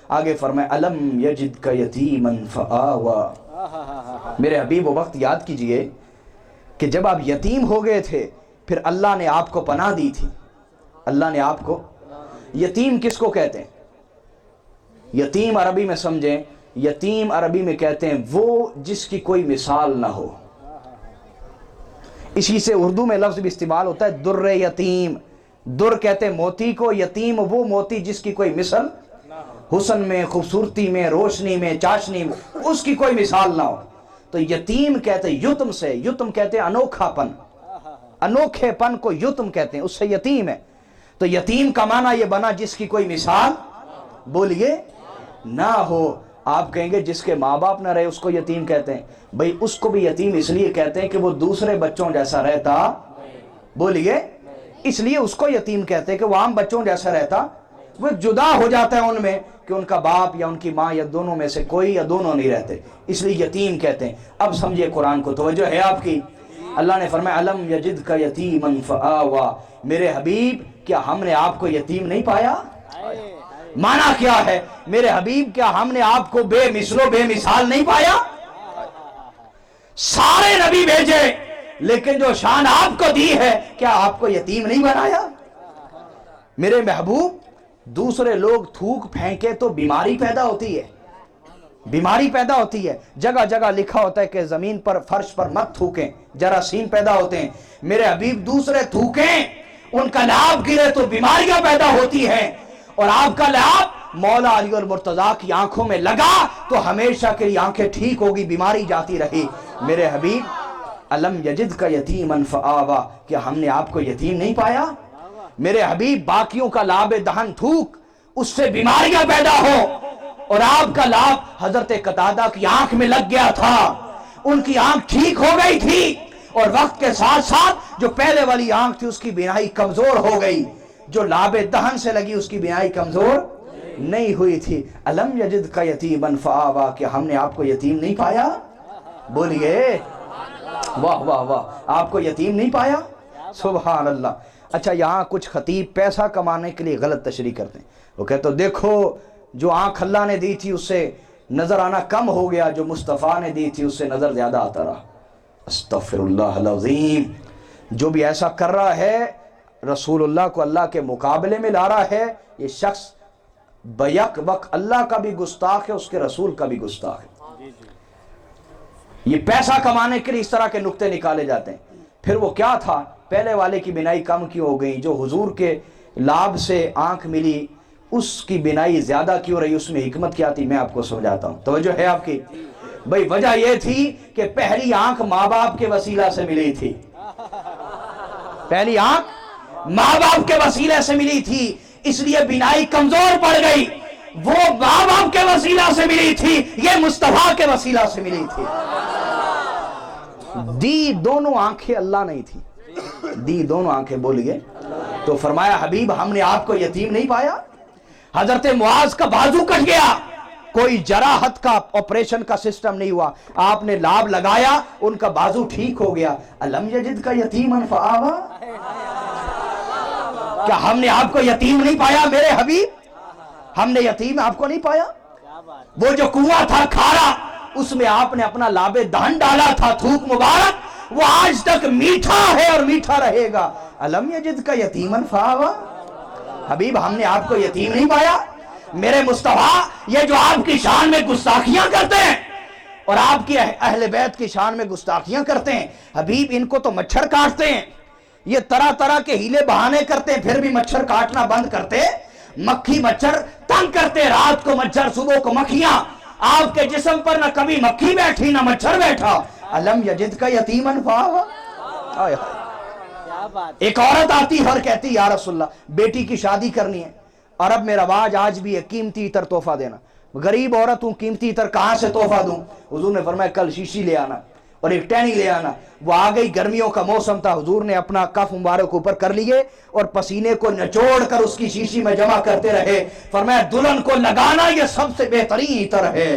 آگے فرمائے الم یجدک یتیما فآوا۔ میرے حبیب وہ وقت یاد کیجئے کہ جب آپ یتیم ہو گئے تھے پھر اللہ نے آپ کو پناہ دی تھی۔ اللہ نے آپ کو، یتیم کس کو کہتے ہیں؟ یتیم عربی میں سمجھیں، یتیم عربی میں کہتے ہیں وہ جس کی کوئی مثال نہ ہو۔ اسی سے اردو میں لفظ بھی استعمال ہوتا ہے در یتیم۔ در کہتے ہیں موتی کو، یتیم وہ موتی جس کی کوئی مثل، حسن میں، خوبصورتی میں، روشنی میں، چاشنی میں اس کی کوئی مثال نہ ہو۔ تو یتیم کہتے ہیں یتم سے، یتم کہتے ہیں انوکھا پن، انوکھے پن کو یتم کہتے ہیں، اس سے یتیم ہے۔ تو یتیم کا معنی یہ بنا جس کی کوئی مثال بولیے نہ ہو۔ آپ کہیں گے جس کے ماں باپ نہ رہے اس کو یتیم کہتے ہیں، بھئی اس کو بھی یتیم اس لیے کہتے ہیں کہ وہ دوسرے بچوں جیسا رہتا، بولیے، اس لیے اس کو یتیم کہتے ہیں کہ وہ عام بچوں جیسا رہتا، وہ جدا ہو جاتا ہے ان میں کہ ان کا باپ یا ان کی ماں یا دونوں میں سے کوئی یا دونوں نہیں رہتے، اس لیے یتیم کہتے ہیں۔ اب سمجھے قرآن کو، توجہ ہے آپ کی؟ اللہ نے فرمایا الم یجدک یتیما فآوا۔ میرے حبیب کیا ہم نے آپ کو یتیم نہیں پایا؟ معنی کیا ہے میرے حبیب، کیا ہم نے آپ کو بے مثل و بے مثال نہیں پایا؟ سارے نبی بھیجے لیکن جو شان آپ کو دی ہے کیا آپ کو یتیم نہیں بنایا؟ میرے محبوب دوسرے لوگ تھوک پھینکے تو بیماری پیدا ہوتی ہے، بیماری پیدا ہوتی ہے، جگہ جگہ لکھا ہوتا ہے کہ زمین پر فرش پر مت تھوکیں، جراثیم پیدا ہوتے ہیں۔ میرے حبیب دوسرے تھوکیں، ان کا لعاب گرے تو بیماریاں پیدا ہوتی ہیں، اور آپ کا لعاب مولا علی المرتضیٰ کی آنکھوں میں لگا تو ہمیشہ کے لیے آنکھیں ٹھیک ہوگی، بیماری جاتی رہی۔ میرے حبیب الم یجدک یتیما فآوا، کیا ہم نے آپ کو یتیم نہیں پایا؟ میرے حبیب باقیوں کا لعاب دہن تھوک اس سے بیماریاں پیدا ہو، اور آپ کا لعاب حضرت قتادہ کی آنکھ میں لگ گیا تھا، ان کی آنکھ ٹھیک ہو گئی تھی، اور وقت کے ساتھ ساتھ جو پہلے والی آنکھ تھی اس کی بینائی کمزور ہو گئی، جو لعاب دہن سے لگی اس کی بینائی کمزور نہیں ہوئی تھی۔ الم یجدک یتیما فآوا، کہ ہم نے آپ کو یتیم نہیں پایا؟ بولیے واہ واہ واہ، آپ کو یتیم نہیں پایا؟ سبحان اللہ۔ اچھا یہاں کچھ خطیب پیسہ کمانے کے لیے غلط تشریح کرتے ہیں، وہ کہتے ہیں دیکھو جو آنکھ اللہ نے دی تھی اس سے نظر آنا کم ہو گیا، جو مصطفیٰ نے دی تھی اس سے نظر زیادہ آتا رہا۔ استغفر اللہ العظیم۔ جو بھی ایسا کر رہا ہے رسول اللہ کو اللہ کے مقابلے میں لا رہا ہے، یہ شخص بیک وقت اللہ کا بھی گستاخ ہے، اس کے رسول کا بھی گستاخ ہے۔ یہ پیسہ کمانے کے لیے اس طرح کے نکتے نکالے جاتے ہیں۔ پھر وہ کیا تھا، پہلے والے کی بینائی کم کیوں ہو گئی؟ جو حضور کے لعاب سے آنکھ ملی اس کی بینائی زیادہ کیوں رہی؟ اس میں حکمت کیا تھی؟ میں آپ کو سمجھاتا ہوں، توجہ ہے آپ کی؟ بھئی وجہ یہ تھی کہ پہلی آنکھ ماں باپ کے وسیلہ سے ملی تھی، پہلی آنکھ ماں باپ کے وسیلے سے ملی تھی، اس لیے بینائی کمزور پڑ گئی۔ وہ ماں باپ کے وسیلہ سے ملی تھی، یہ مصطفیٰ کے وسیلہ سے ملی تھی۔ دی دونوں آنکھیں اللہ نہیں تھی، دی دونوں آنکھیں، بولیے۔ تو فرمایا حبیب ہم نے آپ کو یتیم نہیں پایا؟ حضرت معاذ کا بازو کٹ گیا، کوئی جراحت کا آپریشن کا سسٹم نہیں ہوا، آپ نے لعاب لگایا ان کا بازو ٹھیک ہو گیا۔ الم یجدک یتیما فآوا، کیا ہم نے آپ کو یتیم نہیں پایا میرے حبیب؟ ہم نے یتیم آپ کو نہیں پایا؟ وہ جو کنواں تھا کھارا اس میں آپ نے اپنا لعاب دہن ڈالا تھا، تھوک مبارک، وہ آج تک میٹھا ہے اور میٹھا رہے گا۔ الم یجدک یتیما فآوا، حبیب ہم نے آپ کو یتیم نہیں پایا؟ میرے مصطفیٰ یہ جو آپ کی شان میں گستاخیاں کرتے ہیں اور آپ کی اہل بیت کی شان میں گستاخیاں کرتے ہیں، حبیب ان کو تو مچھر کاٹتے ہیں، یہ طرح طرح کے ہیلے بہانے کرتے ہیں، پھر بھی مچھر کاٹنا بند کرتے، مکھی مچھر تنگ کرتے، رات کو مچھر صبح کو مکھیاں، آپ کے جسم پر نہ کبھی مکھی بیٹھی نہ مچھر بیٹھا۔ الم یجدک یتیما فآوا۔ ایک عورت آتی اور کہتی یا رسول اللہ بیٹی کی شادی کرنی ہے، عرب میں رواج آج بھی ہے قیمتی عطر تحفہ دینا، غریب عورت ہوں قیمتی عطر کہاں سے تحفہ دوں؟ حضور نے فرمایا کل شیشی لے آنا اور ایک ٹہنی لے آنا۔ وہ آ گئی، گرمیوں کا موسم تھا، حضور نے اپنا کف مبارک اوپر کر لیے اور پسینے کو نچوڑ کر اس کی شیشی میں جمع کرتے رہے، فرمایا دلہن کو لگانا یہ سب سے بہترین عطر ہے۔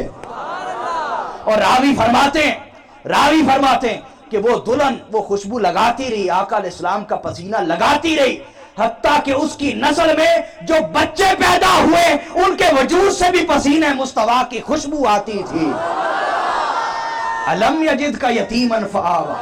اور راوی فرماتے ہیں کہ وہ دلہن وہ خوشبو لگاتی رہی، آقا علیہ السلام کا پسینہ لگاتی رہی، حتیٰ کہ اس کی نسل میں جو بچے پیدا ہوئے ان کے वजूद से भी पसीने मुस्तफा की खुशबू आती थी। अलम यजिद का यतीमन फआवा।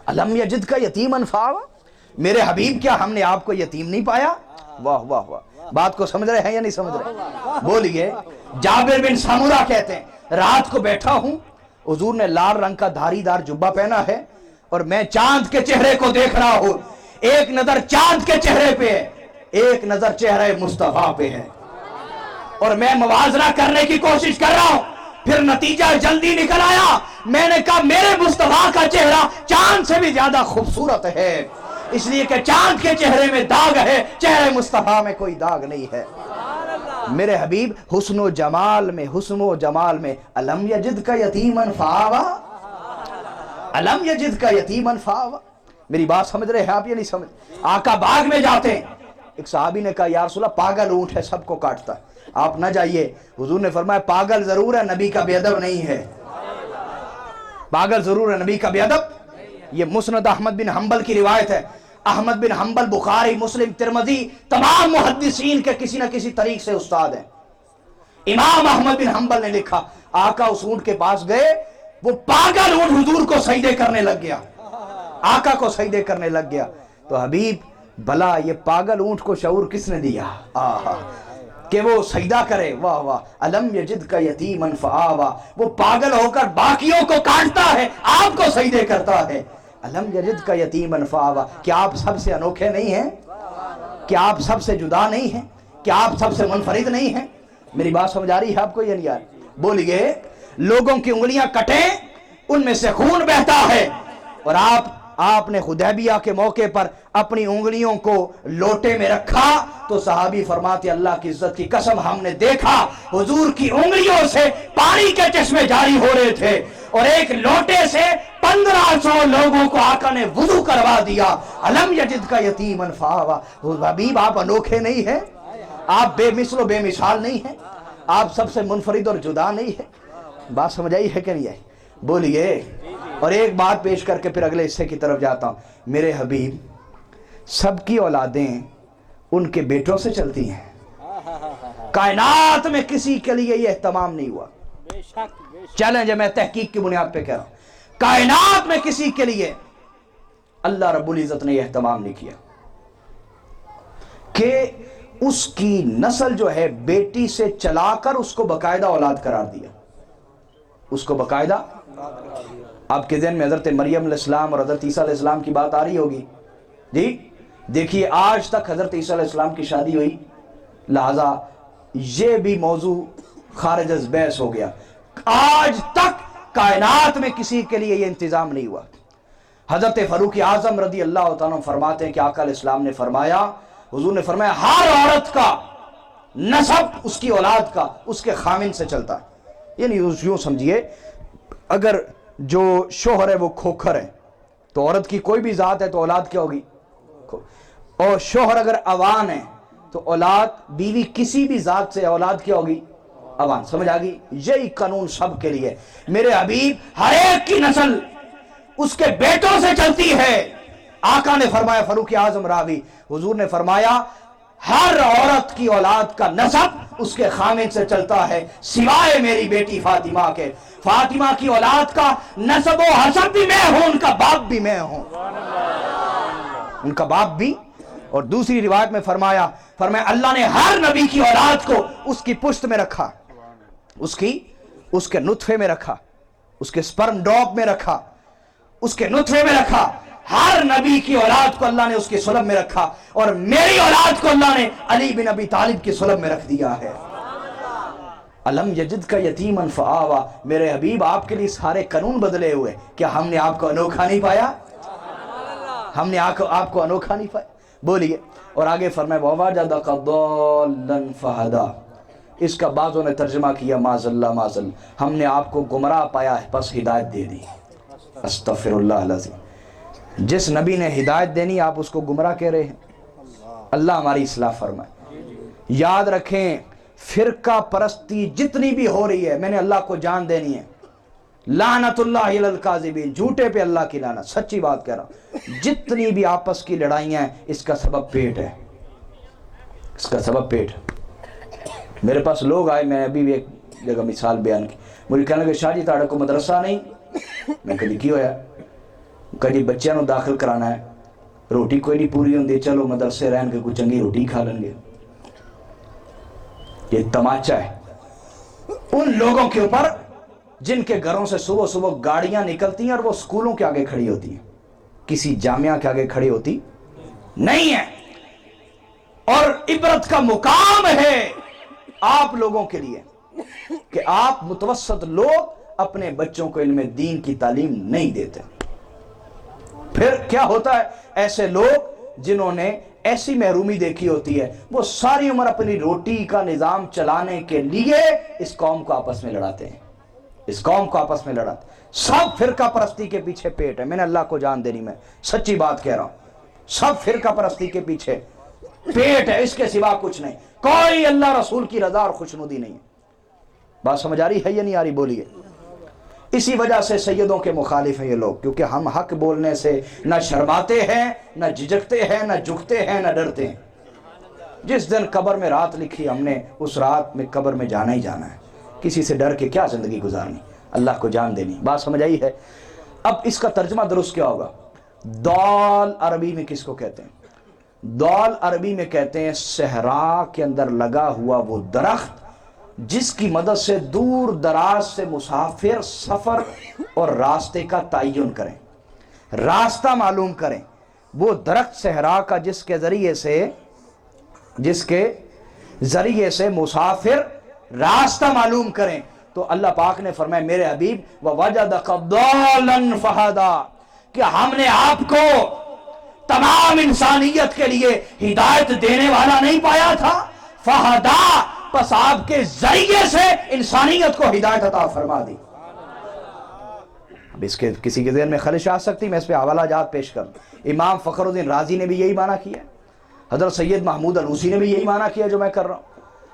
अलम यजिद का यतीमन फआवा, मेरे हबीब क्या हमने आपको यतीम नहीं पाया? वाह वाह वाह, बात को समझ रहे हैं या नहीं समझ रहे? बोलिए। जाबिर बिन सामुरा कहते हैं रात को बैठा हूं, हुजूर ने लाल रंग का धारीदार जुब्बा पहना है और मैं चांद के चेहरे को देख रहा हूं। एक नजर चांद के चेहरे पे है, एक नजर चेहरे मुस्तफा पे है, और मैं मुवाजना करने की कोशिश कर रहा हूं। फिर नतीजा जल्दी निकल आया, मैंने कहा मेरे मुस्तफा का चेहरा चांद से भी ज्यादा खूबसूरत है, इसलिए कि चांद के चेहरे में दाग है, चेहरे मुस्तफा में कोई दाग नहीं है। मेरे हबीब हुस्नो जमाल में, हुस्नो जमाल में अलम यजिद का यतीमन फावा, अलम यजिद का यतीमन फावा। मेरी बात समझ रहे हैं आप या नहीं समझ? आका बाग में जाते हैं, एक सहाबी ने कहा या रसूल अल्लाह पागल ऊंट है, सबको काटता है, आप न जाइए। हुजूर ने फरमाया पागल जरूर है, नबी का बेअदब नहीं है। पागल जरूर है, नबी का बेअदब। ये मुस्नद अहमद बिन हंबल की रिवायत है। अहमद बिन हंबल बुखारी, मुस्लिम, तिरमिज़ी, तमाम मुहद्दिसीन के किसी न किसी तरीक से उस्ताद हैं। इमाम अहमद बिन हंबल ने लिखा आका उस ऊंट के पास गए, वो पागल ऊंट हुजूर को सजदे करने लग गया, आका को सजदे करने लग गया। तो हबीब भला ये पागल ऊंट को शऊर किसने दिया कि वो सजदा करे? वाह वाह। अलम यजिद का यतीमन फआवा, वो पागल होकर बाकियों को काटता है, आपको सजदे करता है। अलम यजिद का यतीमन फआवा, क्या आप सबसे अनोखे नहीं हैं? क्या आप सबसे जुदा नहीं हैं? क्या आप सबसे मुनफरिद नहीं हैं? मेरी बात समझ आ रही है आपको या नहीं यार? बोलिए। लोगों की उंगलियां कटे, उनमें से खून बहता है, और आपने हुदैबिया के मौके पर अपनी उंगलियों को लोटे में रखा, तो सहाबी फरमाते अल्लाह की इज्जत की कसम हमने देखा हुजूर की उंगलियों से पानी के चश्मे जारी हो रहे थे, और एक लोटे से 1500 लोगों को आका ने वुजू करवा दिया। अलम यजिद का यतीमन फआवा। हबीब आप अनोखे नहीं है, आप बेमिसलो बेमिसाल नहीं है, आप सबसे मुनफरिद और जुदा नहीं है। बात समझ आई है कि नहीं आई? बोलिए। और एक बात पेश करके फिर अगले हिस्से की तरफ जाता हूं। मेरे हबीब सबकी औलादें उनके बेटों से चलती हैं, कायनात में किसी के लिए यह एहतमाम नहीं हुआ। चैलेंज है, मैं तहकीक की बुनियाद पे कह रहा हूं, कायनात में किसी के लिए अल्लाह रब्बुल इज्जत ने यह एहतमाम नहीं किया कि उसकी नस्ल जो है बेटी से चलाकर उसको बाकायदा औलाद करार दिया, उसको बाकायदा। आपके ज़हन में हज़रत मरियम अलैहिस्सलाम और हज़रत ईसा अलैहिस्सलाम की बात आ रही होगी जी। देखिए आज तक हज़रत ईसा अलैहिस्सलाम की शादी हुई, लिहाजा ये भी मौजू खारिज अज़ बहस हो गया। आज तक कायनात में किसी के लिए ये इंतज़ाम नहीं हुआ। हज़रत फ़ारूक आज़म रज़ी अल्लाह तआला अन्हु फरमाते हैं कि आका अलैहिस्सलाम ने फरमाया, हुजूर ने फरमाया हर औरत का नसब उसकी औलाद का उसके खामिन से चलता है। यानी यूं समझिए, अगर जो शोहर है वो खोखर है तो औरत की कोई भी जात है तो औलाद क्या होगी? और शोहर अगर अवान है तो औलाद, बीवी किसी भी जात से औलाद क्या होगी? अवान। समझ आ गई? यही कानून सब के लिए। मेरे हबीब हर एक की नस्ल उसके बेटों से चलती है। आका ने फरमाया, फारूक आजम रावी, हुजूर ने फरमाया हर औरत की औलाद का नसब उसके खामिन से चलता है, सिवाय मेरी बेटी फातिमा के। फातिमा की औलाद का नसब व हसब भी मैं हूं, उनका बाप भी मैं हूं, उनका बाप भी। और दूसरी रिवायत में फरमाया अल्लाह ने हर नबी की औलाद को उसकी पुश्त में रखा, उसके नुत्फे में रखा, उसके स्पर्म ड्रॉप में रखा, उसके नुत्फे में रखा। हर नबी की औलाद को अल्लाह ने उसके सुलभ में रखा, और मेरी औलाद को अल्लाह ने अली बिन अबी तालिब की सुलभ में रख दिया है। अलम यजिद का यतीमन फआवा। मेरे हबीब आपके लिए सारे कानून बदले हुए, क्या हमने आपको अनोखा नहीं पाया? हमने आपको अनोखा नहीं पाया? बोलिए। और आगे फरमाए ववाजदका दल्लन फहदा। इसका बाज़ों ने तर्जुमा किया माज़ल्ला माज़ल, हमने आपको गुमराह पाया है बस हिदायत दे दी। अस्तग़फिरुल्लाह अज़ीम। जिस नबी ने हिदायत देनी आप उसको गुमराह कह रहे हैं। अल्लाह हमारी इस्लाह फरमाए। याद रखें, फिरका परस्ती जितनी भी हो रही है, मैंने अल्लाह को जान देनी है, लानतुल्लाहि अलल काज़िबीन, झूठे पे अल्लाह की लानत। सच्ची बात कह रहा हूं, जितनी भी आपस की लड़ाइयां हैं इसका सबब पेट है, इसका सबब पेट है। मेरे पास लोग आए, मैं अभी भी एक जगह मिसाल बयान की, मुझे कहने लगे शाह जी ताड़े को मदरसा नहीं। मैं कभी की होया, कभी बच्चों को दाखिल कराना है, रोटी कोई नहीं पूरी होंगी, चलो मदरसे रहन के कुछ चंगी रोटी खा लेंगे। ये तमाचा है उन लोगों के ऊपर जिनके घरों से सुबह सुबह गाड़ियां निकलती हैं और वो स्कूलों के आगे खड़ी होती हैं, किसी जामिया के आगे खड़ी होती नहीं है। और इबरत का मुकाम है आप लोगों के लिए कि आप मुतवस्सत लोग अपने बच्चों को इल्म दीन की तालीम नहीं देते। फिर क्या होता है, ऐसे लोग जिन्होंने ऐसी महरूमी देखी होती है, वो सारी उम्र अपनी रोटी का निजाम चलाने के लिए इस कौम को आपस में लड़ाते हैं, इस कौम को आपस में लड़ाते। सब फिरका परस्ती के पीछे पेट है। मैंने अल्लाह को जान देनी, मैं सच्ची बात कह रहा हूं, सब फिरका परस्ती के पीछे पेट है, इसके सिवा कुछ नहीं। कोई अल्लाह रसूल की रजा और खुशनुदी नहीं है। बात समझ आ रही है या नहीं आ रही? बोलिए। इसी वजह से सैयदों के मुखालिफ हैं ये लोग, क्योंकि हम हक बोलने से न शर्माते हैं, न झिझकते हैं, न झुकते हैं, न डरते हैं। जिस दिन कब्र में रात लिखी हमने, उस रात में कब्र में जाना ही जाना है। किसी से डर के क्या जिंदगी गुजारनी, अल्लाह को जान देनी। बात समझ आई है? अब इसका तर्जमा दुरुस्त क्या होगा? दौल अरबी में किसको कहते हैं? दौल अरबी में कहते हैं सहरा के अंदर लगा हुआ वो दरख्त जिसकी मदद से दूर दराज से मुसाफिर सफर और रास्ते का तयन करें, रास्ता मालूम करें। वो दरख्त सहरा का जिसके जरिए से मुसाफिर रास्ता मालूम करें। तो अल्लाह पाक ने फरमाया मेरे हबीब ववजदक दालन फहदा, कि हमने आपको तमाम इंसानियत के लिए हिदायत देने वाला नहीं पाया था, फहदा, बस आपके जरिए से इंसानियत को हिदायत अता फरमा दी। अब इसके किसी के ज़हन में खलिश आ सकती, मैं इस पे हवाला जात पेश कर। इमाम फखरुद्दीन राजी ने भी यही माना किया, हज़रत सैयद महमूद अलूसी ने भी यही माना किया जो मैं कर रहा हूँ,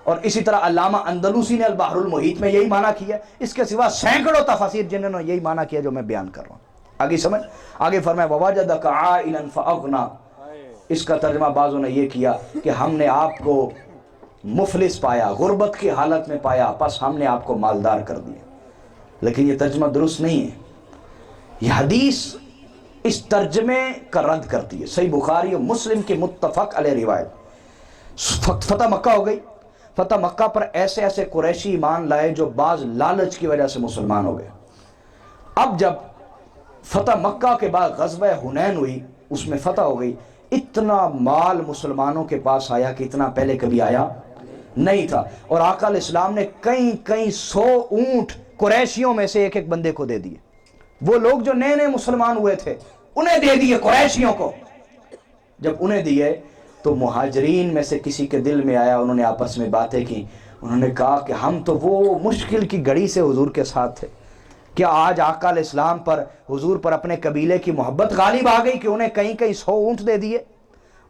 और इसी तरह अल्लामा अंदलूसी ने अल बहरुल मुहीत में यही माना किया। इसके सिवा सैकड़ों तफसीर जिन्होंने यही माना किया जो मैं बयान कर रहा हूँ। आगे समझ, आगे फरमाया ववजदक आइलन फअगना। इसका तर्जुमा बाज़ों ने यह किया कि हमने आपको मुफलिस पाया, गुर्बत की हालत में पाया, बस हमने आपको मालदार कर दिया। लेकिन यह तर्जुमा दुरुस्त नहीं है। यह हदीस इस तर्जमे का रद्द करती है। सही बुखारी और मुस्लिम की मुत्तफक अलैह रिवायत। फतह मक्का हो गई। फतह मक्का पर ऐसे ऐसे कुरैशी ईमान लाए जो बाज लालच की वजह से मुसलमान हो गए। अब जब फतह मक्का के बाद ग़ज़वा हुनैन हुई, उसमें फतह हो गई, इतना माल मुसलमानों के पास आया कि इतना पहले कभी आया नहीं था। और आका इस्लाम ने कई 100 ऊंट कुरैशियों में से एक एक बंदे को दे दिए। वो लोग जो नए नए मुसलमान हुए थे उन्हें दे दिए कुरैशियों को। जब उन्हें दिए तो मुहाजिरीन में से किसी के दिल में आया, उन्होंने आपस में बातें की। उन्होंने कहा कि हम तो वो मुश्किल की घड़ी से हुजूर के साथ थे, क्या आज आका इस्लाम पर, हुजूर पर अपने कबीले की मोहब्बत गालिब आ गई कि उन्हें कई 100 ऊंट दे दिए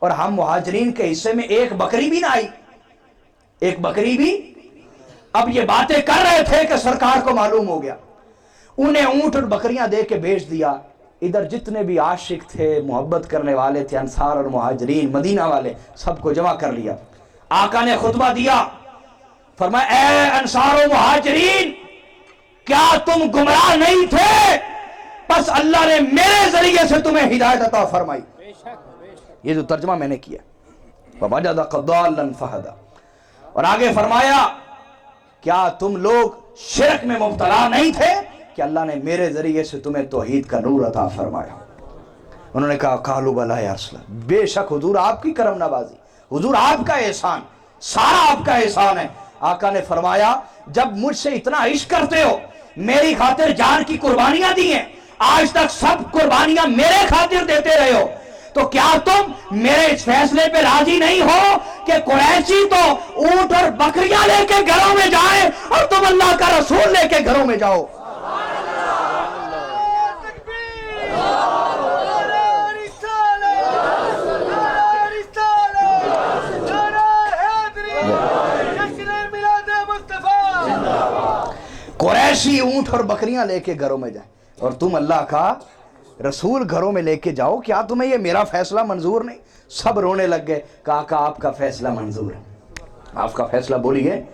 और हम मुहाजिरीन के हिस्से में एक बकरी भी ना आई, एक बकरी भी। अब ये बातें कर रहे थे कि सरकार को मालूम हो गया, उन्हें ऊंट और बकरियां दे के भेज दिया। इधर जितने भी आशिक थे, मोहब्बत करने वाले थे, अंसार और मुहाजिरीन, मदीना वाले, सबको जमा कर लिया। आका ने खुतबा दिया, फरमाया ए अंसार और मुहाजिरीन, क्या तुम गुमराह नहीं थे? बस अल्लाह ने मेरे जरिए से तुम्हें हिदायत अता फरमाई। ये जो तर्जमा मैंने किया, ववजदक दालन फहदा। और आगे फरमाया क्या तुम लोग शिरक में मुब्तला नहीं थे कि अल्लाह ने मेरे जरिए से तुम्हें तौहीद का नूर अता फरमाया। उन्होंने कहा कालू बला या रसूल, बेशक हुजूर आपकी करम नवाजी, हुजूर आपका एहसान, सारा आपका एहसान है। आका ने फरमाया जब मुझसे इतना इश्क करते हो, मेरी खातिर जान की कुर्बानियां दी हैं, आज तक सब कुर्बानियां मेरे खातिर देते रहे हो, तो क्या तुम मेरे इस फैसले पे राजी नहीं हो कि कुरैशी तो ऊंट और बकरियां लेके घरों में जाए और तुम अल्लाह का रसूल लेके घरों में जाओ? ऐसी ऊंट और बकरियां लेके घरों में जाए, और तुम अल्लाह का रसूल घरों में लेके जाओ, क्या तुम्हें ये मेरा फैसला मंजूर नहीं? सब रोने लग गए, कहा का आपका फैसला मंजूर है, आपका फैसला बोलिए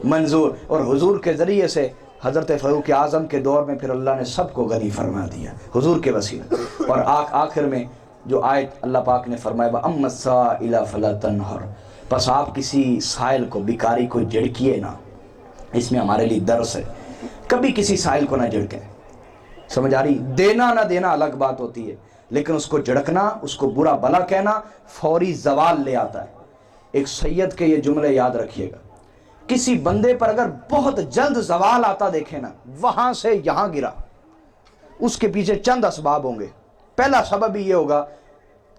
मंजूर। और हुजूर के ज़रिए से हज़रत फ़ारूक आज़म के दौर में फिर अल्लाह ने सबको गनी फरमा दिया हुजूर के वसीले। और आखिर में जो आयत अल्लाह पाक ने फरमाया, व अम्मा साइला फला तनहर, बस आप किसी साइल को, भिखारी को झिड़किए ना। इसमें हमारे लिए दर्स है, कभी किसी साइल को ना झिड़कें। समझ आ रही? देना ना देना अलग बात होती है, लेकिन उसको झिड़कना, उसको बुरा भला कहना फौरी जवाल ले आता है। एक सैयद के ये जुमले याद रखिएगा, किसी बंदे पर अगर बहुत जल्द जवाल आता देखे ना, वहां से यहां गिरा, उसके पीछे चंद असबाब होंगे। पहला सबब ये होगा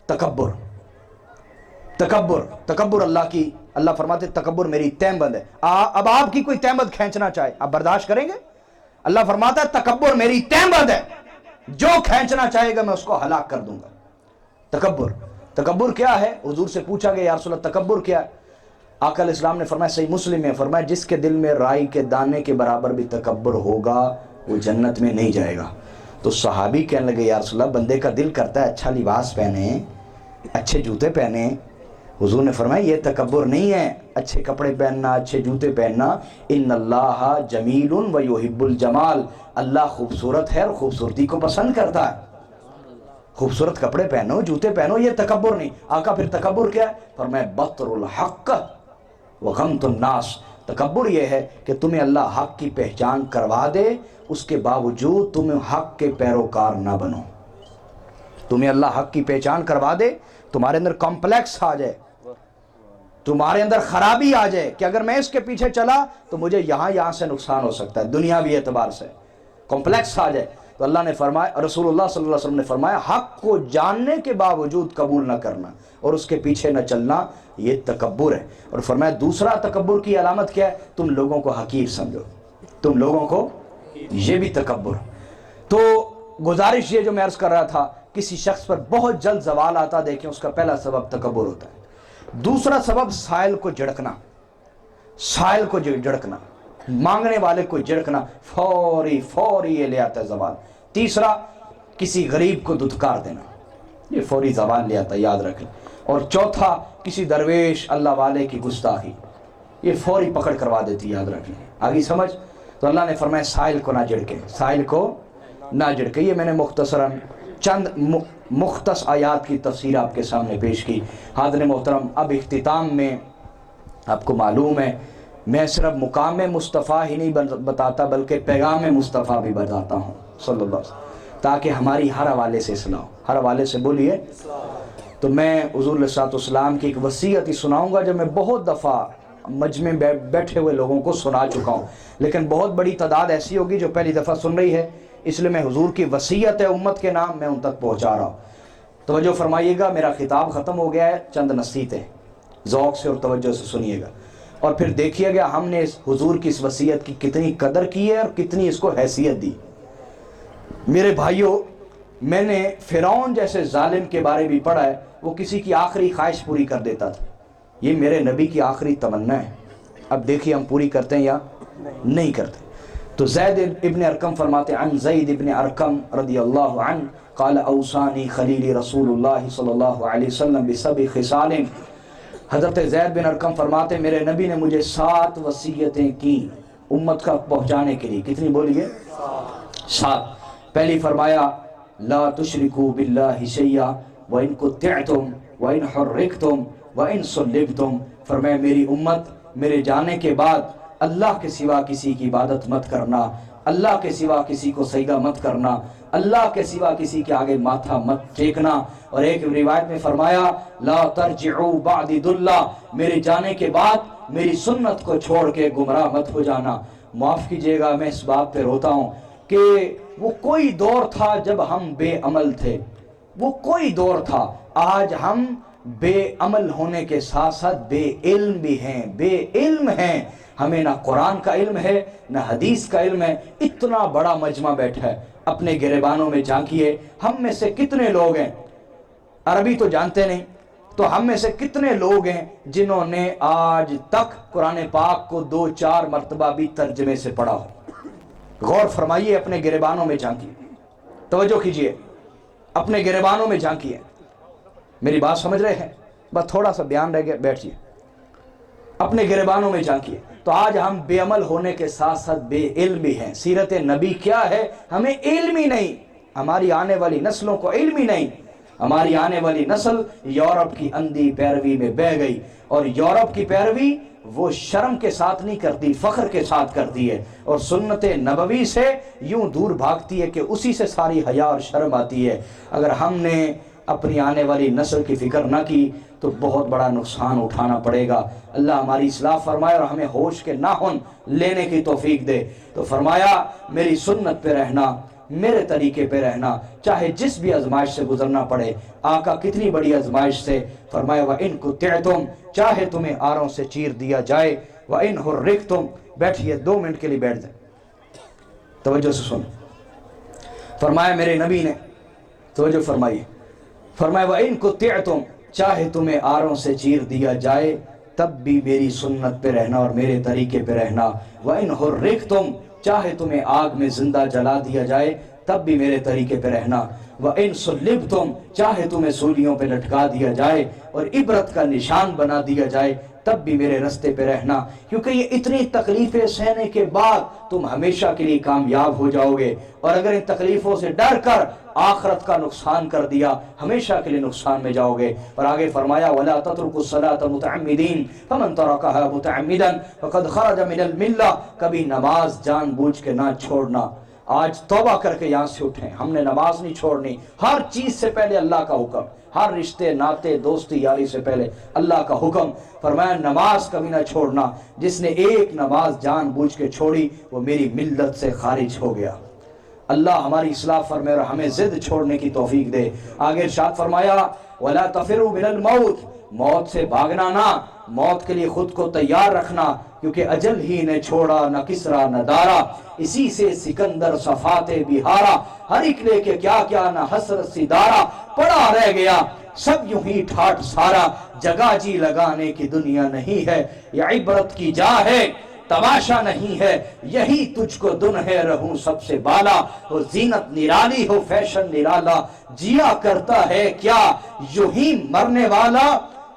तकब्बुर। तकब्बुर, तकब्बुर अल्लाह की, अल्लाह फरमाते तकब्बुर मेरी तैमबंद है। अब आपकी कोई तैमबंद खींचना चाहे, आप बर्दाश्त करेंगे? अल्लाह फरमाता है तकब्बुर मेरी तैमबंद है, जो खींचना चाहेगा मैं उसको हलाक कर दूंगा। तकब्बुर, तकब्बुर क्या है? हुजूर से पूछा गया या रसूल अल्लाह तकब्बुर क्या है? आकल इस्लाम ने फरमाया, सही मुस्लिम में फरमाया, जिसके दिल में राई के दाने के बराबर भी तकब्बुर होगा वो जन्नत में नहीं जाएगा। तो सहाबी कहने लगे, या रसूल अल्लाह बंदे का दिल करता है अच्छा लिबास पहने, अच्छे जूते पहने। हुजूर ने फरमाया ये तकब्बुर नहीं है, अच्छे कपड़े पहनना, अच्छे जूते पहनना। इन्नल्लाह जमीलुन व युहिब्बुल जमाल, अल्लाह खूबसूरत है और खूबसूरती को पसंद करता है। खूबसूरत कपड़े पहनो, जूते पहनो, ये तकब्बुर नहीं। आका फिर तकब्बुर क्या है? फरमाया बतरुल हक़ व गम्तुन नास, तकब्बुर ये है कि तुम्हें अल्लाह हक की पहचान करवा दे, उसके बावजूद तुम हक के पैरोकार ना बनो। तुम्हें अल्लाह हक की पहचान करवा दे, तुम्हारे अंदर कॉम्प्लेक्स आ जाए, तुम्हारे अंदर खराबी आ जाए कि अगर मैं इसके पीछे चला तो मुझे यहाँ से नुकसान हो सकता है, दुनियावी एतबार से कॉम्प्लेक्स आ जाए। तो अल्लाह ने फरमाया, रसूलुल्लाह सल्लल्लाहु अलैहि वसल्लम ने फरमाया, हक को जानने के बावजूद कबूल न करना और उसके पीछे न चलना, ये तकब्बुर है। और फरमाया दूसरा तकब्बुर की अलामत क्या है? तुम लोगों को हकीर समझो, तुम लोगों को, ये भी तकब्बुर। तो गुजारिश ये जो मैं अर्ज कर रहा था, किसी शख्स पर बहुत जल्द जवाल आता देखें, उसका पहला सबब तकब्बुर होता है। दूसरा सबब साइल को झिड़कना, साइल को झिड़कना, मांगने वाले को झिड़कना, फौरी फौरी ये ले आता है जवाल। तीसरा किसी गरीब को दुत्कार देना, ये फौरी जवाल ले आता है, याद रखें। और चौथा किसी दरवेश अल्लाह वाले की गुस्ताखी, ये फौरी पकड़ करवा देती, याद रखें। आगे समझ? तो अल्लाह ने फरमाया साइल को ना झिड़के, साइल को ना झिड़के। ये मैंने मुख्तसरन चंद मुख्तस आयात की तफसीर आपके सामने पेश की। हाज़िर मोहतरम, अब इख्तिताम में आपको मालूम है मैं सिर्फ मुकाम मुस्तफ़ा ही नहीं बताता बल्कि पैगाम मुस्तफ़ा भी बताता हूँ सल्लल्लाहु अलैहि वसल्लम, ताकि हमारी हर हवाले से इस्लाह, हर हवाले से बोलिए। तो मैं हुज़ूर अलैहिस्सलाम की एक वसीयत ही सुनाऊँगा जो मैं बहुत दफ़ा मजमे में बैठे हुए लोगों को सुना चुका हूँ, लेकिन बहुत बड़ी तादाद ऐसी होगी जो पहली दफ़ा सुन रही है, इसलिए मैं हुजूर की वसीयत है उम्मत के नाम मैं उन तक पहुँचा रहा हूँ। तवज्जो फरमाइएगा, मेरा खिताब ख़त्म हो गया है, चंद नसीहतें ज़ौक़ से और तवज्जो से सुनिएगा और फिर देखिएगा हमने इस हुजूर की इस वसीयत की कितनी कदर की है और कितनी इसको हैसियत दी। मेरे भाइयों, मैंने फ़िरौन जैसे जालिम के बारे भी पढ़ा है, वो किसी की आखिरी ख्वाहिश पूरी कर देता था। ये मेरे नबी की आखिरी तमन्ना है, अब देखिए हम पूरी करते हैं या नहीं करते। तो ज़ैद इब्न अरकम फरमाते अन ज़ैद इब्न अरकम रदियल्लाहु अन्हु क़ाल औसानी खलीली रसूलुल्लाह सल्लल्लाहु अलैहि वसल्लम बिसबी खिसालिन। हज़रत ज़ैद बिन अरकम फरमाते मेरे नबी ने मुझे 7 वसीयतें की उम्मत का पहुँचाने के लिए। कितनी बोलिए? 7। पहली फरमाया ला तुशरिकू बिल्लाहि शैया व इन कुतिअतुम व इन हुर्रिकतुम व इन सुल्लिबतुम। फरमाया मेरी उम्मत मेरे जाने के बाद अल्लाह के सिवा किसी की इबादत मत करना, अल्लाह के सिवा किसी को सजदा मत करना, अल्लाह के सिवा किसी के आगे माथा मत टेकना। और एक रिवायत में फरमाया ला तरजिउ बादी दुल्ला, मेरे जाने के बाद मेरी सुन्नत को छोड़ के गुमराह मत हो जाना। माफ़ कीजिएगा मैं इस बात पे रोता हूँ कि वो कोई दौर था जब हम बेअमल थे, वो कोई दौर था। आज हम बेअमल होने के साथ साथ बेइल्म भी हैं, बेइल्म हैं। हमें ना कुरान का इल्म है ना हदीस का इल्म है। इतना बड़ा मजमा बैठा है, अपने गिरेबानों में झांकिए, हम में से कितने लोग हैं अरबी तो जानते नहीं, तो हम में से कितने लोग हैं जिन्होंने आज तक कुरान पाक को 2-4 मरतबा भी तर्जमे से पढ़ा हो? غور فرمائیے، اپنے گریبانوں میں جھانکیے، توجہ کیجئے، اپنے گریبانوں میں جھانکیے. میری بات سمجھ رہے ہیں؟ بس تھوڑا سا بیان رہ گیا، بیٹھیے. اپنے گریبانوں میں جھانکیے. تو آج ہم بے عمل ہونے کے ساتھ ساتھ بے علم بھی ہیں. سیرت نبی کیا ہے ہمیں علم ہی نہیں، ہماری آنے والی نسلوں کو علم ہی نہیں. ہماری آنے والی نسل یورپ کی اندھی پیروی میں بہہ گئی، اور یورپ کی پیروی وہ شرم کے ساتھ نہیں کرتی، فخر کے ساتھ کرتی ہے، اور سنت نبوی سے یوں دور بھاگتی ہے کہ اسی سے ساری حیا اور شرم آتی ہے. اگر ہم نے اپنی آنے والی نسل کی فکر نہ کی تو بہت بڑا نقصان اٹھانا پڑے گا. اللہ ہماری اصلاح فرمائے اور ہمیں ہوش کے ناخن لینے کی توفیق دے. تو فرمایا میری سنت پہ رہنا، میرے طریقے پہ رہنا، چاہے جس بھی آزمائش سے گزرنا پڑے. آقا کتنی بڑی آزمائش سے، فرمایا وَإِن قُطِعْتُمْ، چاہے تمہیں آروں سے چیر دیا جائے، وَإِن حُرِّقْتُمْ. بیٹھئے 2 منٹ کے لیے بیٹھ جائیں، توجہ سے سن. فرمایا میرے نبی نے، توجہ فرمائیے، فرمایا وَإِن قُطِعْتُمْ، چاہے تمہیں آروں سے چیر دیا جائے تب بھی میری سنت پہ رہنا اور میرے طریقے پہ رہنا. وَإِنْ حُرِّقْتُمْ، چاہے تمہیں آگ میں زندہ جلا دیا جائے تب بھی میرے طریقے پہ رہنا. وَإِنْ صُلِّبْتُمْ، چاہے تمہیں سولیوں پہ لٹکا دیا جائے اور عبرت کا نشان بنا دیا جائے تب بھی میرے رستے پہ رہنا. کیونکہ یہ اتنی تکلیفیں سہنے کے بعد تم ہمیشہ کے لیے کامیاب ہو جاؤ گے، اور اگر ان تکلیفوں سے ڈر کر آخرت کا نقصان کر دیا ہمیشہ کے لیے نقصان میں جاؤ گے. اور آگے فرمایا وَلَا تَتْرُكُوا الصَّلَاةَ مُتَعَمِّدِينَ فَمَنْ تَرَكَهَا مُتَعَمِّدًا فَقَدْ خَرَجَ مِنَ الْمِلَّةِ. کبھی نماز جان بوجھ کے نہ چھوڑنا. آج توبہ کر کے یہاں سے اٹھیں، ہم نے نماز نہیں چھوڑنی. ہر چیز سے پہلے اللہ کا حکم، ہر رشتے ناتے دوستی یاری سے پہلے اللہ کا حکم. فرمایا نماز کبھی نہ چھوڑنا. جس نے ایک نماز جان بوجھ کے چھوڑی وہ میری ملت سے خارج ہو گیا. اللہ ہماری اصلاح فرمائے اور ہمیں ضد چھوڑنے کی توفیق دے. آگے ارشاد فرمایا وَلَا تَفِرُّوا مِنَ الْمَوْتِ، موت سے بھاگنا نہ، موت کے لیے خود کو تیار رکھنا، کیونکہ اجل ہی نے چھوڑا نہ کسرا نہ دارا، اسی سے سکندر صفات بہارا، ہر ایک لے کے کیا کیا نہ حسرت سی دارا، پڑا رہ گیا سب یوں ہی ٹھاٹ سارا، جگہ جی لگانے کی دنیا نہیں ہے، یہ عبرت کی جا ہے تماشا نہیں ہے، یہی تجھ کو دن ہے رہوں سب سے بالا، ہو زینت نرالی ہو فیشن نرالا، جیا کرتا ہے کیا یوں ہی مرنے والا،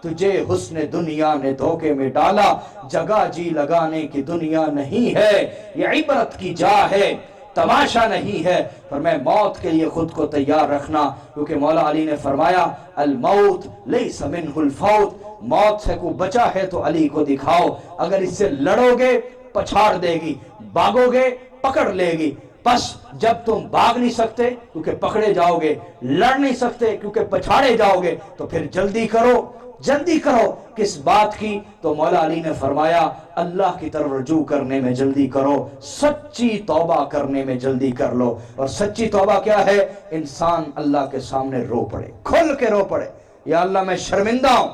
تجھے حسن دنیا نے دھوکے میں ڈالا، جگہ جی لگانے کی دنیا نہیں ہے، یہ عبرت کی جا ہے تماشا نہیں ہے. فرمایا موت کے لیے خود کو تیار رکھنا، کیونکہ مولا علی نے فرمایا الموت لیس منہ الفوت، موت سے کو بچا ہے تو علی کو دکھاؤ. اگر اس سے لڑو گے پچھاڑ دے گی، بھاگو گے پکڑ لے گی. بس جب تم بھاگ نہیں سکتے کیونکہ پکڑے جاؤ گے، لڑ نہیں سکتے کیونکہ پچھاڑے جاؤ گے، تو پھر جلدی کرو. جلدی کرو کس بات کی؟ تو مولا علی نے فرمایا اللہ کی طرف رجوع کرنے میں جلدی کرو، سچی توبہ کرنے میں جلدی کر لو. اور سچی توبہ کیا ہے؟ انسان اللہ کے سامنے رو پڑے، کھل کے رو پڑے، یا اللہ میں شرمندہ ہوں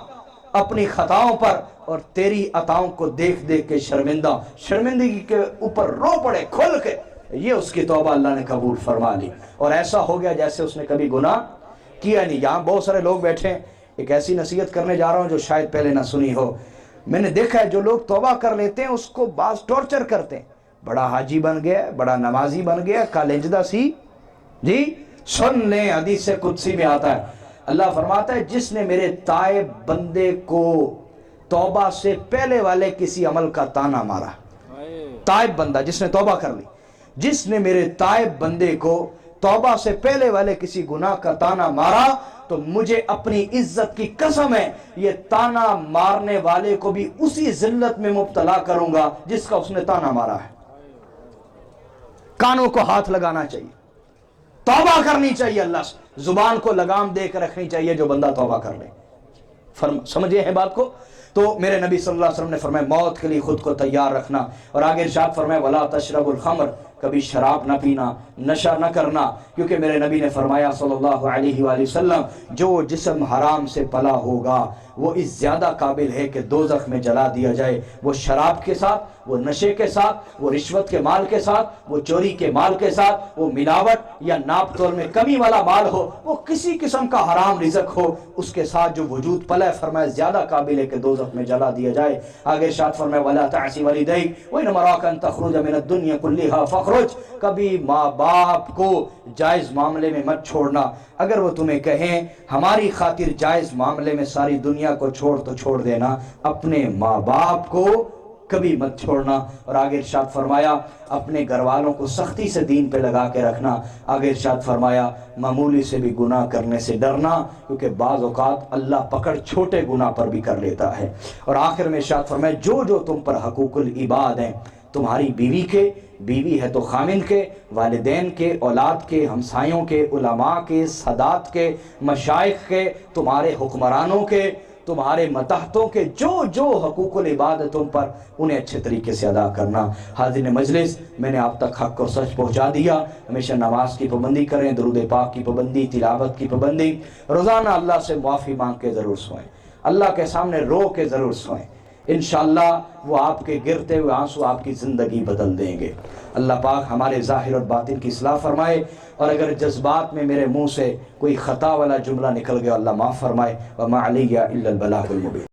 اپنی خطاؤں پر اور تیری عطاؤں کو دیکھ دیکھ کے شرمندہ، شرمندگی کے اوپر رو پڑے کھل کے. یہ اس کی توبہ اللہ نے قبول فرما لی، اور ایسا ہو گیا جیسے اس نے کبھی گناہ کیا نہیں. یہاں بہت سارے لوگ بیٹھے ہیں، ایک ایسی نصیحت کرنے جا رہا ہوں جو شاید پہلے نہ سنی ہو. میں نے دیکھا ہے جو لوگ توبہ کر لیتے ہیں اس کو بعض ٹارچر کرتے ہیں، بڑا حاجی بن گیا، بڑا نمازی بن گیا، کالنجدہ سی. جی سن لیں، حدیث قدسی میں آتا ہے، اللہ فرماتا ہے جس نے میرے تائب بندے کو توبہ سے پہلے والے کسی عمل کا تانا مارا، تائب بندہ جس نے توبہ کر لی، جس نے میرے تائب بندے کو توبہ سے پہلے والے کسی گناہ کا تانا مارا تو مجھے اپنی عزت کی قسم ہے یہ تانا مارنے والے کو بھی اسی ذلت میں مبتلا کروں گا جس کا اس نے تانا مارا ہے. کانوں کو ہاتھ لگانا چاہیے، توبہ کرنی چاہیے، اللہ سے زبان کو لگام دے کر رکھنی چاہیے جو بندہ توبہ کر لے. سمجھے ہیں بات کو؟ تو میرے نبی صلی اللہ علیہ وسلم نے فرمایا موت کے لیے خود کو تیار رکھنا. اور آگے ارشاد فرمایا وَلَا تَشْرَبُ الْخَمْرَ، کبھی شراب نہ پینا، نشہ نہ کرنا، کیونکہ میرے نبی نے فرمایا صلی اللہ علیہ وآلہ وسلم جو جسم حرام سے پلا ہوگا وہ اس زیادہ قابل ہے کہ دوزخ میں جلا دیا جائے. وہ شراب کے ساتھ، وہ نشے کے ساتھ، وہ رشوت کے مال کے ساتھ، وہ چوری کے مال کے ساتھ، وہ ملاوٹ یا ناپ تول میں کمی والا مال ہو، وہ کسی قسم کا حرام رزق ہو، اس کے ساتھ جو وجود پلا ہے فرمایا زیادہ قابل ہے کہ دوزخ میں جلا دیا جائے. آگے ارشاد فرمایا وَلَا تَعْصِ وَالِدَيْكَ وَإِنْ أَمَرَاكَ أَن تَخْرُجَ مِنَ الدُّنْيَا كُلِّهَا فَخْرُجْ तखरुज, कभी माँ बाप को जायज़ मामले में मत छोड़ना। अगर वो तुम्हें कहें हमारी खातिर जायज़ मामले में सारी दुनिया को छोड़ तो छोड़ देना, अपने माँ बाप को कभी मत छोड़ना। और आगे इरशाद फरमाया अपने घर वालों को सख्ती से दीन पे लगा के रखना। आगे इरशाद फरमाया मामूली से भी गुनाह करने से डरना, क्योंकि बाज़ औक़ात अल्लाह पकड़ छोटे गुनाह पर भी कर लेता है। और आखिर में इरशाद फरमाया जो जो तुम पर हकूकुल इबाद हैं, तुम्हारी बीवी के, बीवी है तो खामिन के, वालिदैन के, औलाद के, हमसायों के, उलमा के, सदात के, मशाइख के, तुम्हारे हुक्मरानों के, तुम्हारे मतहतों के, जो जो हकूकुल इबाद तुम पर, उन्हें अच्छे तरीके से अदा करना। हाज़िन मजलिस, मैंने आप तक हक़ और सच पहुँचा दिया। हमेशा नमाज की पाबंदी करें, दरूद पाक की पाबंदी, तिलावत की पाबंदी, रोज़ाना अल्लाह से माफ़ी मांग के ज़रूर सोएं, अल्लाह के सामने रो के ज़रूर सोएं। इंशाअल्लाह वो आपके गिरते हुए आंसू आपकी ज़िंदगी बदल देंगे। अल्लाह पाक हमारे ज़ाहिर और बातिन की इस्लाह फरमाए। और अगर जज्बात में मेरे मुंह से कोई ख़ता वाला जुमला निकल गया, अल्लाह माफ़ फरमाए। व मा अलैया इल्लल बलागुल मुबीन।